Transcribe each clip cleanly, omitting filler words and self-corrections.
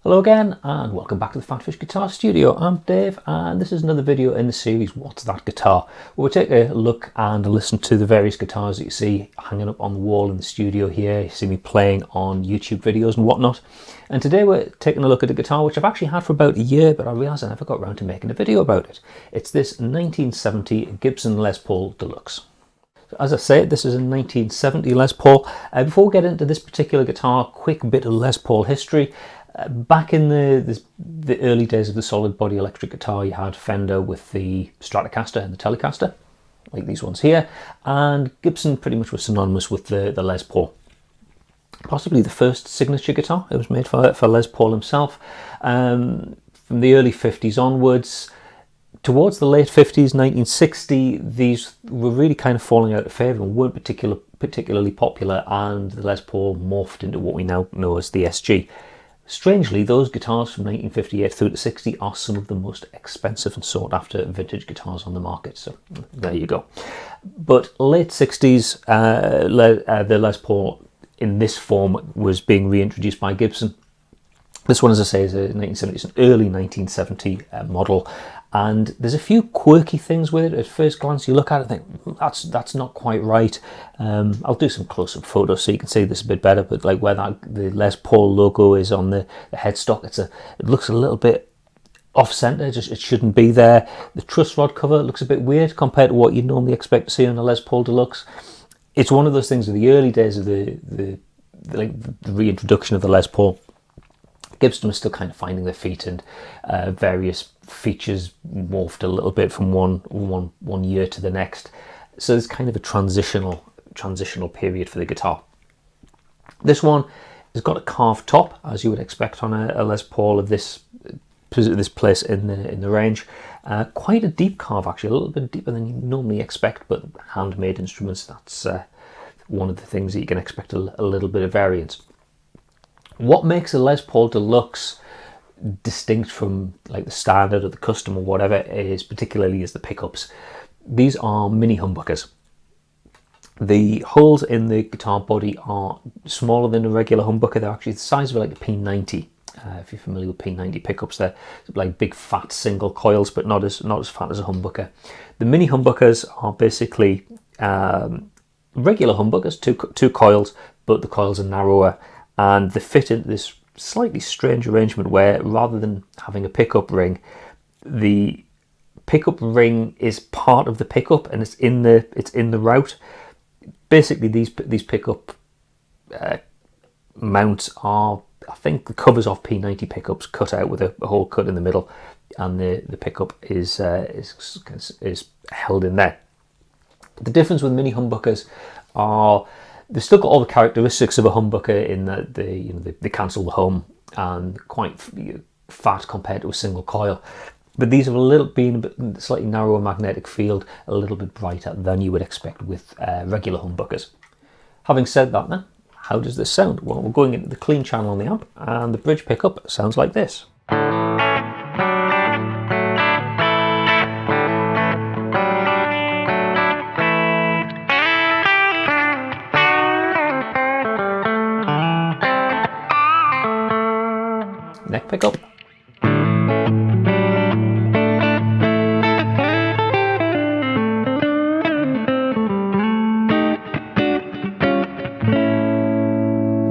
Hello again and welcome back to the PhatPhish Guitar Studio. I'm Dave and this is another video in the series What's That Guitar? Where we take a look and listen to the various guitars that you see hanging up on the wall in the studio here. You see me playing on YouTube videos and whatnot. And today we're taking a look at a guitar which I've actually had for about a year, but I realised I never got around to making a video about it. It's this 1970 Gibson Les Paul Deluxe. As I say, this is a 1970 Les Paul. Before we get into this particular guitar, quick bit of Les Paul history. Back in the early days of the solid body electric guitar, you had Fender with the Stratocaster and the Telecaster, like these ones here, and Gibson pretty much was synonymous with the Les Paul. Possibly the first signature guitar. It was made for Les Paul himself. From the early 50s onwards, towards the late 50s, 1960, these were really kind of falling out of favour and weren't particularly popular, and the Les Paul morphed into what we now know as the SG. Strangely, those guitars from 1958 through to 60 are some of the most expensive and sought after vintage guitars on the market, so there you go. But late 60s, the Les Paul in this form was being reintroduced by Gibson. This one, as I say, is a 1970, it's an early 1970 model, and there's a few quirky things with it. At first glance, you look at it and think, that's not quite right. I'll do some close-up photos so you can see this a bit better, but like where the Les Paul logo is on the headstock, it looks a little bit off-center, it shouldn't be there. The truss rod cover looks a bit weird compared to what you'd normally expect to see on a Les Paul Deluxe. It's one of those things of the early days of the reintroduction of the Les Paul. Gibson was still kind of finding their feet, and various features morphed a little bit from one year to the next. So it's kind of a transitional period for the guitar. This one has got a carved top, as you would expect on a Les Paul of this place in the range. Quite a deep carve, actually, a little bit deeper than you normally expect, but handmade instruments, that's one of the things that you can expect a little bit of variance. What makes a Les Paul Deluxe distinct from like the standard or the custom or whatever is particularly is the pickups. These are mini humbuckers. The holes in the guitar body are smaller than a regular humbucker. They're actually the size of like a P90. If you're familiar with P90 pickups, they're like big fat single coils, but not as fat as a humbucker. The mini humbuckers are basically regular humbuckers, two coils, but the coils are narrower. And they fit into this slightly strange arrangement where rather than having a pickup ring, the pickup ring is part of the pickup and it's in the route. Basically, these pickup mounts are, I think, the covers off P90 pickups cut out with a hole cut in the middle, and the pickup is held in there. The difference with mini humbuckers are they've still got all the characteristics of a humbucker in that they cancel the hum and quite fat compared to a single coil. But these have been a slightly narrower magnetic field, a little bit brighter than you would expect with regular humbuckers. Having said that then, how does this sound? Well, we're going into the clean channel on the amp, and the bridge pickup sounds like this. Neck pickup.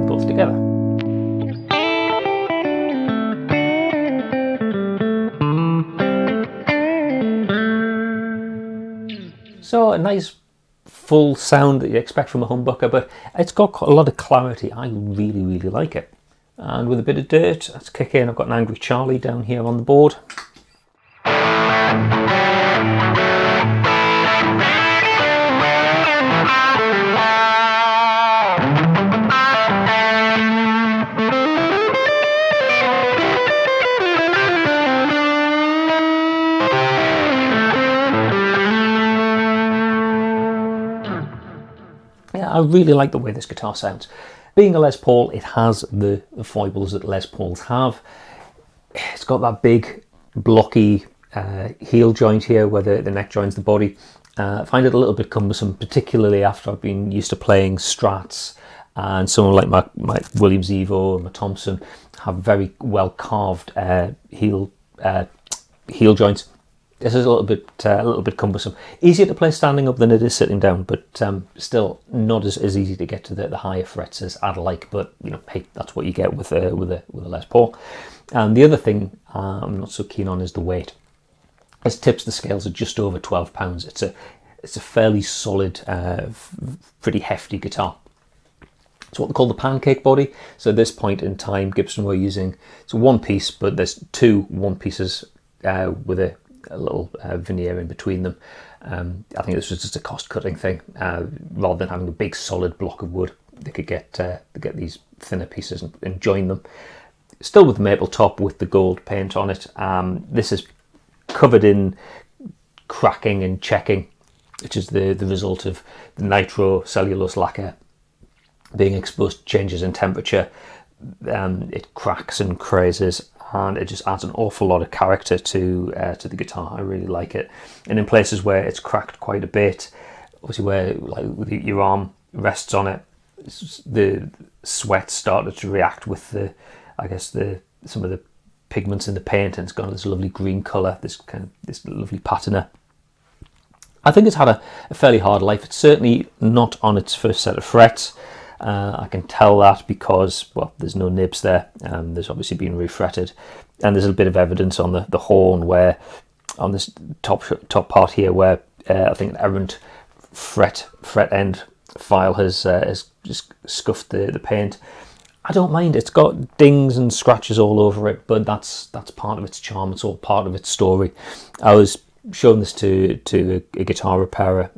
Both together. So a nice full sound that you expect from a humbucker, but it's got a lot of clarity. I really, really like it. And with a bit of dirt, let's kick in. I've got an Angry Charlie down here on the board. Yeah, I really like the way this guitar sounds. Being a Les Paul, it has the foibles that Les Pauls have. It's got that big, blocky heel joint here where the neck joins the body. I find it a little bit cumbersome, particularly after I've been used to playing Strats and someone like my Williams Evo and my Thompson have very well carved heel joints. This is a little bit cumbersome. Easier to play standing up than it is sitting down, but still not as easy to get to the higher frets as I'd like. But you know, hey, that's what you get with a Les Paul. And the other thing I'm not so keen on is the weight. As tips, the scales are just over 12 pounds. It's a fairly solid, pretty hefty guitar. It's what they call the pancake body. So at this point in time, Gibson were using, it's a one piece, but there's two one pieces with a little veneer in between them. I think this was just a cost-cutting thing. Rather than having a big solid block of wood, they could get these thinner pieces and join them. Still with the maple top with the gold paint on it. This is covered in cracking and checking, which is the result of the nitrocellulose lacquer being exposed to changes in temperature. It cracks and crazes, and it just adds an awful lot of character to the guitar. I really like it. And in places where it's cracked quite a bit, obviously where like your arm rests on it, the sweat started to react with some of the pigments in the paint, and it's got this lovely green colour, this lovely patina. I think it's had a fairly hard life. It's certainly not on its first set of frets. I can tell that because, well, there's no nibs there. There's obviously been refretted, and there's a bit of evidence on the horn where, on this top part here, where I think an errant fret end file has just scuffed the paint. I don't mind. It's got dings and scratches all over it, but that's part of its charm. It's all part of its story. I was showing this to a guitar repairer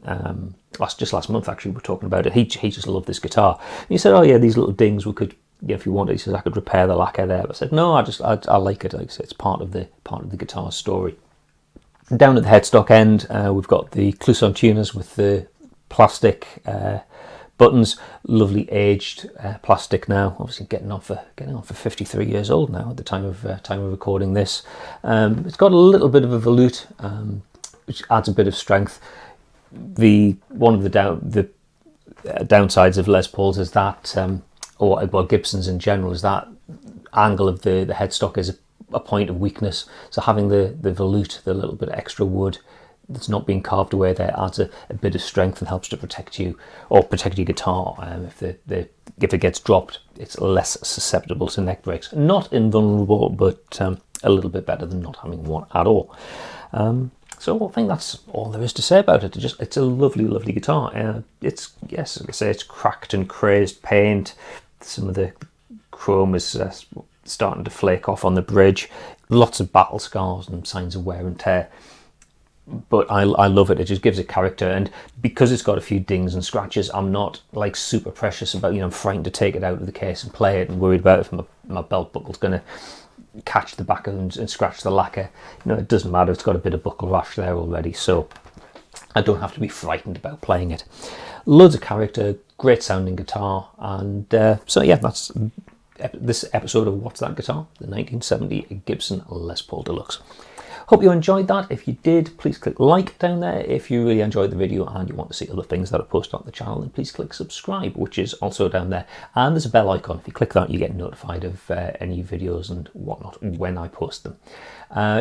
just last month. Actually, we were talking about it. He just loved this guitar. And he said, "Oh yeah, these little dings we could, yeah, if you wanted." He says, "I could repair the lacquer there." But I said, "No, I like it. Like I said, it's part of the guitar story." Down at the headstock end, we've got the Cloisonne tuners with the plastic buttons, lovely aged plastic now. Obviously getting on for 53 years old now at the time of recording this. It's got a little bit of a volute, which adds a bit of strength. One of the downsides of Les Pauls is that, or Gibsons in general, is that angle of the headstock is a point of weakness. So having the volute, the little bit of extra wood that's not being carved away there, adds a bit of strength and helps to protect you, or protect your guitar. If it gets dropped, it's less susceptible to neck breaks. Not invulnerable, but a little bit better than not having one at all. So I think that's all there is to say about it. It's a lovely, lovely guitar. It's, yes, like I say, it's cracked and crazed paint. Some of the chrome is starting to flake off on the bridge. Lots of battle scars and signs of wear and tear. But I love it. It just gives it character, and because it's got a few dings and scratches, I'm not like super precious about, I'm frightened to take it out of the case and play it, and worried about if my belt buckle's going to catch the back and scratch the lacquer. It doesn't matter. It's got a bit of buckle rash there already, so I don't have to be frightened about playing it. Loads of character, great sounding guitar, and so yeah, that's this episode of What's That Guitar, the 1970 Gibson Les Paul Deluxe. Hope you enjoyed that. If you did, please click like down there. If you really enjoyed the video and you want to see other things that I post on the channel, then please click subscribe, which is also down there. And there's a bell icon. If you click that, you get notified of any videos and whatnot when I post them.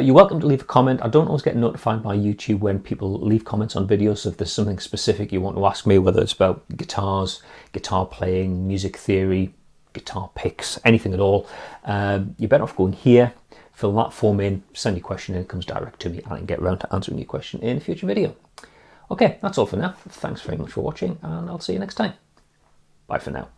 You're welcome to leave a comment. I don't always get notified by YouTube when people leave comments on videos. So if there's something specific you want to ask me, whether it's about guitars, guitar playing, music theory, guitar picks, anything at all, you're better off going here. Fill that form in, send your question in, it comes direct to me, and I can get around to answering your question in a future video. Okay, that's all for now. Thanks very much for watching, and I'll see you next time. Bye for now.